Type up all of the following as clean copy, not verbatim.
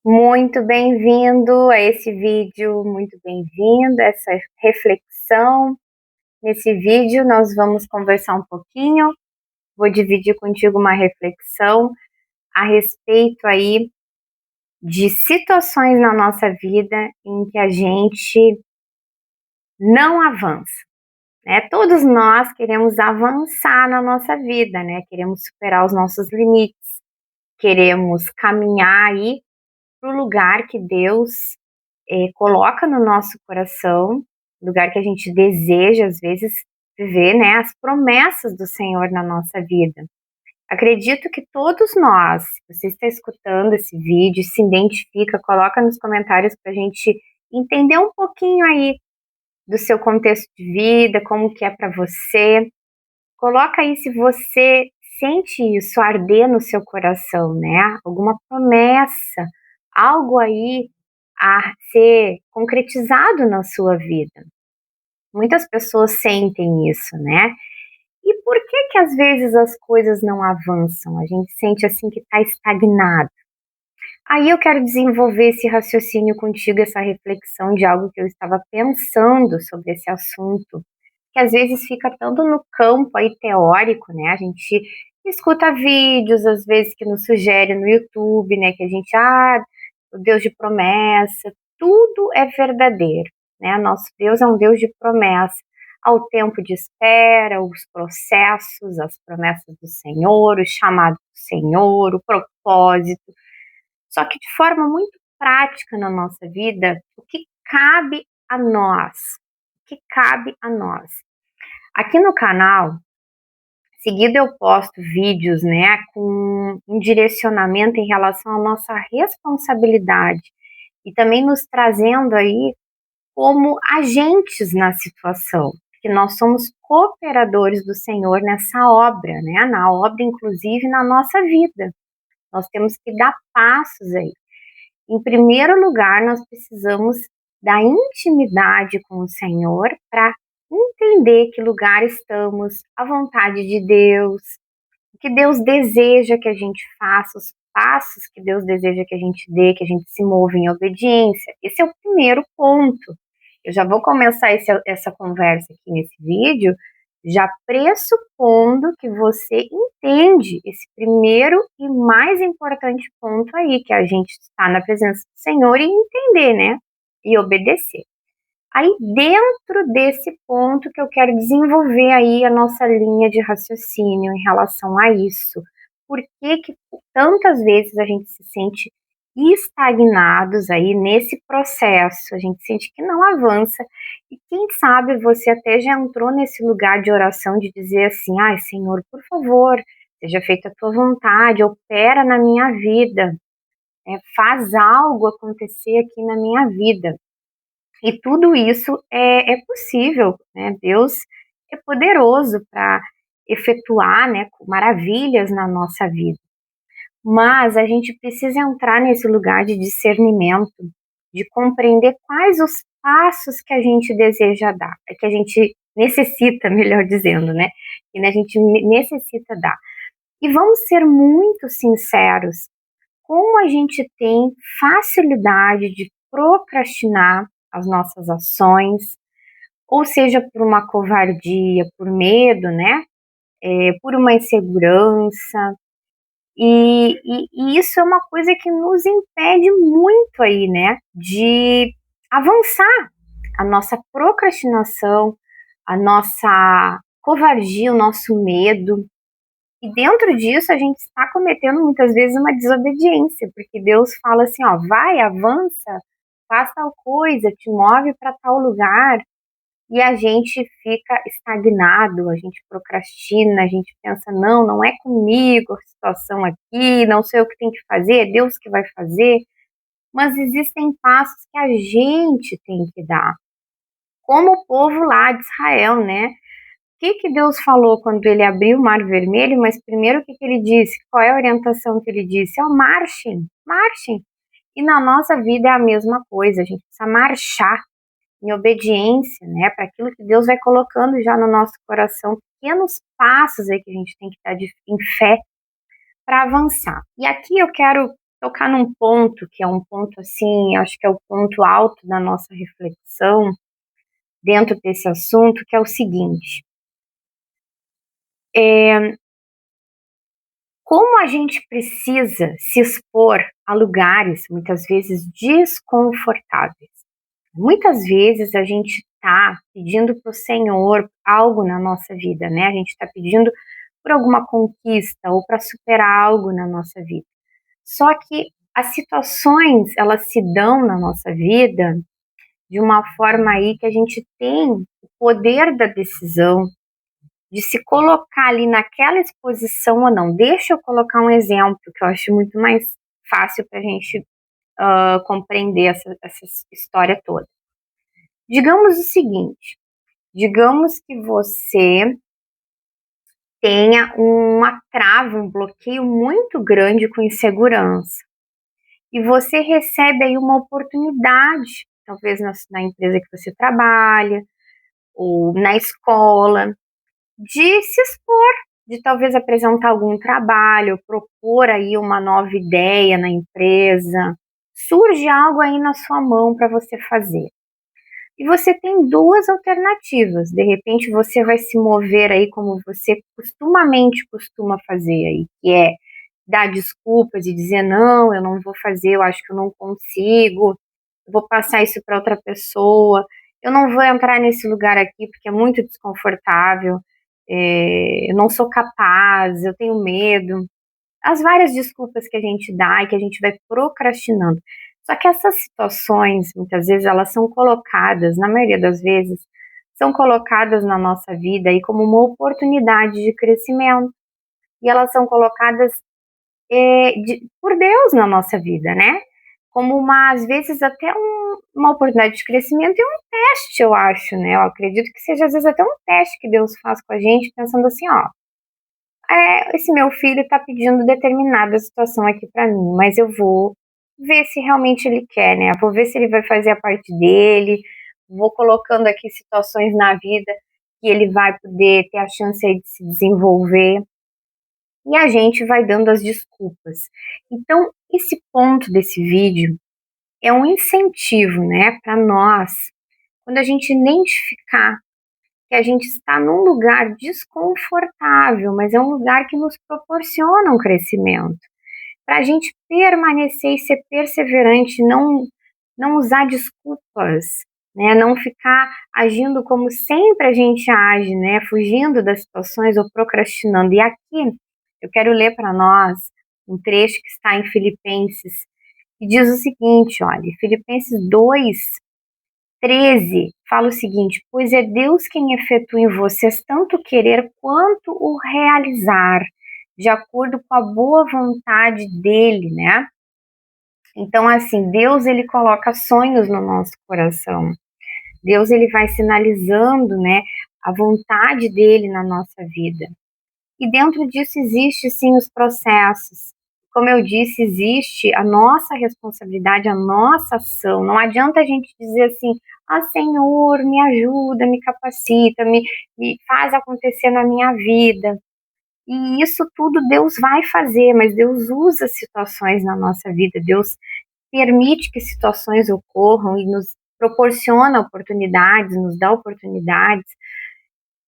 Muito bem-vindo a esse vídeo, muito bem-vindo a essa reflexão. Nesse vídeo nós vamos conversar um pouquinho, vou dividir contigo uma reflexão a respeito aí de situações na nossa vida em que a gente não avança, né? Todos nós queremos avançar na nossa vida, né? Queremos superar os nossos limites, queremos caminhar aí para o lugar que Deus coloca no nosso coração, lugar que a gente deseja, às vezes, viver, né, as promessas do Senhor na nossa vida. Acredito que todos nós, se você está escutando esse vídeo, se identifica, coloca nos comentários para a gente entender um pouquinho aí do seu contexto de vida, como que é para você. Coloca aí se você sente isso arder no seu coração, né? Alguma promessa, algo aí a ser concretizado na sua vida. Muitas pessoas sentem isso, né? E por que que às vezes as coisas não avançam? A gente sente assim que está estagnado. Aí eu quero desenvolver esse raciocínio contigo, essa reflexão de algo que eu estava pensando sobre esse assunto, que às vezes fica tanto no campo aí teórico, né? A gente escuta vídeos, às vezes, que nos sugere no YouTube, né? Que a gente, o Deus de promessa, tudo é verdadeiro, né? Nosso Deus é um Deus de promessa. Ao tempo de espera, os processos, as promessas do Senhor, o chamado do Senhor, o propósito. Só que de forma muito prática na nossa vida, o que cabe a nós? O que cabe a nós? Aqui no canal, seguido eu posto vídeos, né, com um direcionamento em relação à nossa responsabilidade e também nos trazendo aí como agentes na situação, que nós somos cooperadores do Senhor nessa obra, né, na obra inclusive na nossa vida. Nós temos que dar passos aí. Em primeiro lugar, nós precisamos da intimidade com o Senhor para entender que lugar estamos, a vontade de Deus, o que Deus deseja que a gente faça, os passos que Deus deseja que a gente dê, que a gente se mova em obediência. Esse é o primeiro ponto. Eu já vou começar essa conversa aqui nesse vídeo, já pressupondo que você entende esse primeiro e mais importante ponto aí, que a gente está na presença do Senhor e entender, né? E obedecer. Aí, dentro desse ponto que eu quero desenvolver aí a nossa linha de raciocínio em relação a isso. Por que que tantas vezes a gente se sente estagnados aí nesse processo? A gente sente que não avança. E quem sabe você até já entrou nesse lugar de oração de dizer assim, ai Senhor, por favor, seja feita a tua vontade, opera na minha vida, faz algo acontecer aqui na minha vida. E tudo isso é possível, né? Deus é poderoso para efetuar, né, maravilhas na nossa vida. Mas a gente precisa entrar nesse lugar de discernimento, de compreender quais os passos que a gente deseja dar, que a gente necessita, melhor dizendo, né? Que a gente necessita dar. E vamos ser muito sinceros, como a gente tem facilidade de procrastinar as nossas ações, ou seja, por uma covardia, por medo, né? Por uma insegurança. E isso é uma coisa que nos impede muito aí, né? De avançar. A nossa procrastinação, a nossa covardia, o nosso medo. E dentro disso a gente está cometendo muitas vezes uma desobediência, porque Deus fala assim, ó, vai, avança, faz tal coisa, te move para tal lugar, e a gente fica estagnado, a gente procrastina, a gente pensa, não, não é comigo a situação aqui, não sei eu que tenho que fazer, é Deus que vai fazer, mas existem passos que a gente tem que dar, como o povo lá de Israel, né? Que Deus falou quando ele abriu o Mar Vermelho, mas primeiro o que ele disse? Qual é a orientação que ele disse? Marchem, marchem. E na nossa vida é a mesma coisa, a gente precisa marchar em obediência, né, para aquilo que Deus vai colocando já no nosso coração, pequenos passos aí que a gente tem que estar em fé para avançar. E aqui eu quero tocar num ponto que é um ponto assim, acho que é o ponto alto da nossa reflexão dentro desse assunto, que é o seguinte: como a gente precisa se expor a lugares muitas vezes desconfortáveis. Muitas vezes a gente está pedindo para o Senhor algo na nossa vida, né? A gente está pedindo por alguma conquista ou para superar algo na nossa vida. Só que as situações, elas se dão na nossa vida de uma forma aí que a gente tem o poder da decisão de se colocar ali naquela exposição ou não. Deixa eu colocar um exemplo que eu acho muito mais fácil para a gente compreender essa história toda. Digamos o seguinte: digamos que você tenha uma trava, um bloqueio muito grande com insegurança. E você recebe aí uma oportunidade, talvez na empresa que você trabalha, ou na escola, de se expor, de talvez apresentar algum trabalho, propor aí uma nova ideia na empresa. Surge algo aí na sua mão para você fazer. E você tem duas alternativas. De repente você vai se mover aí como você costuma fazer aí, que é dar desculpas e dizer não, eu não vou fazer, eu acho que eu não consigo, eu vou passar isso para outra pessoa, eu não vou entrar nesse lugar aqui porque é muito desconfortável, eu não sou capaz, eu tenho medo. As várias desculpas que a gente dá e que a gente vai procrastinando. Só que essas situações, muitas vezes, elas são colocadas, na maioria das vezes, são colocadas na nossa vida aí como uma oportunidade de crescimento. E elas são colocadas por Deus na nossa vida, né? Como às vezes até uma oportunidade de crescimento e um teste, eu acho, né? Eu acredito que seja às vezes até um teste que Deus faz com a gente, pensando assim, ó, esse meu filho está pedindo determinada situação aqui para mim, mas eu vou ver se realmente ele quer, né? Vou ver se ele vai fazer a parte dele, vou colocando aqui situações na vida que ele vai poder ter a chance aí de se desenvolver e a gente vai dando as desculpas. Então, esse ponto desse vídeo é um incentivo, né, para nós, quando a gente identificar que a gente está num lugar desconfortável, mas é um lugar que nos proporciona um crescimento. Para a gente permanecer e ser perseverante, não usar desculpas, né? Não ficar agindo como sempre a gente age, né? Fugindo das situações ou procrastinando. E aqui eu quero ler para nós um trecho que está em Filipenses, que diz o seguinte, olha, Filipenses 2:13 fala o seguinte: pois é Deus quem efetua em vocês tanto o querer quanto o realizar, de acordo com a boa vontade dele, né? Então, assim, Deus ele coloca sonhos no nosso coração. Deus ele vai sinalizando, né, a vontade dele na nossa vida. E dentro disso existe sim os processos. Como eu disse, existe a nossa responsabilidade, a nossa ação. Não adianta a gente dizer assim: ah, Senhor, me ajuda, me capacita, me faz acontecer na minha vida. E isso tudo Deus vai fazer, mas Deus usa situações na nossa vida, Deus permite que situações ocorram e nos proporciona oportunidades, nos dá oportunidades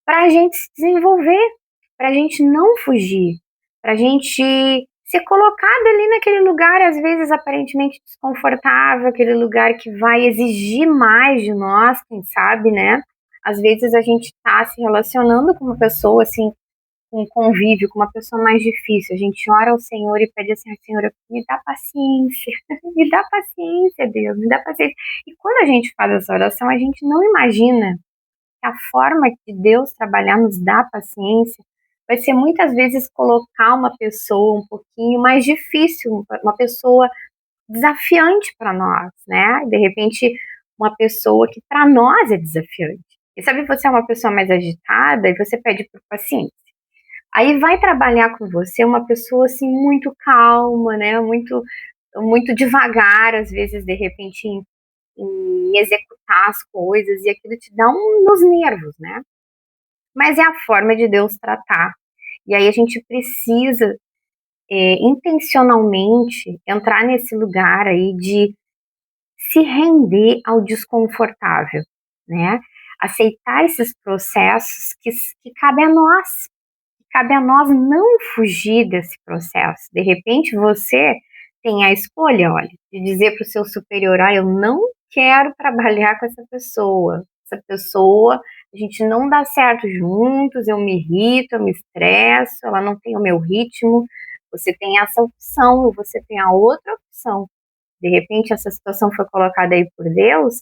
para a gente se desenvolver, para a gente não fugir, para a gente ser colocado ali naquele lugar, às vezes aparentemente desconfortável, aquele lugar que vai exigir mais de nós, quem sabe, né? Às vezes a gente está se relacionando com uma pessoa assim, com um convívio, com uma pessoa mais difícil. A gente ora ao Senhor e pede assim: Senhor, me dá paciência, me dá paciência, Deus, me dá paciência. E quando a gente faz essa oração, a gente não imagina a forma que Deus trabalhar nos dá paciência vai ser muitas vezes colocar uma pessoa um pouquinho mais difícil, uma pessoa desafiante para nós, né? De repente, uma pessoa que para nós é desafiante. E sabe, você é uma pessoa mais agitada e você pede por paciência. Aí vai trabalhar com você uma pessoa assim muito calma, né? Muito devagar, às vezes, de repente, em executar as coisas, e aquilo te dá nos nervos, né? Mas é a forma de Deus tratar. E aí a gente precisa intencionalmente entrar nesse lugar aí de se render ao desconfortável, né? Aceitar esses processos que cabe a nós não fugir desse processo. De repente você tem a escolha, olha, de dizer para o seu superior, eu não quero trabalhar com essa pessoa, a gente não dá certo juntos, eu me irrito, eu me estresso, ela não tem o meu ritmo. Você tem essa opção, você tem a outra opção. De repente essa situação foi colocada aí por Deus,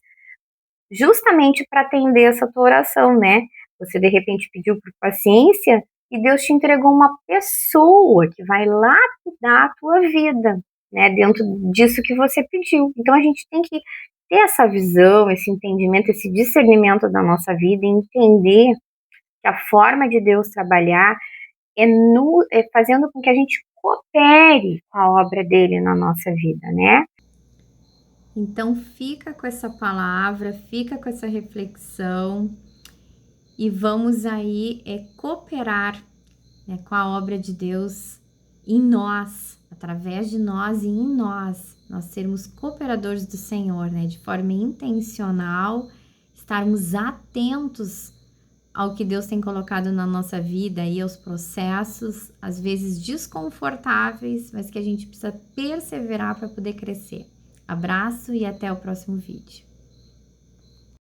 justamente para atender essa tua oração, né? Você de repente pediu por paciência e Deus te entregou uma pessoa que vai lapidar a tua vida, né? Dentro disso que você pediu. Então a gente tem que ter essa visão, esse entendimento, esse discernimento da nossa vida e entender que a forma de Deus trabalhar é fazendo com que a gente coopere com a obra dele na nossa vida, né? Então fica com essa palavra, fica com essa reflexão e vamos aí cooperar, né, com a obra de Deus em nós, através de nós e em nós sermos cooperadores do Senhor, né, de forma intencional, estarmos atentos ao que Deus tem colocado na nossa vida e aos processos, às vezes desconfortáveis, mas que a gente precisa perseverar para poder crescer. Abraço e até o próximo vídeo.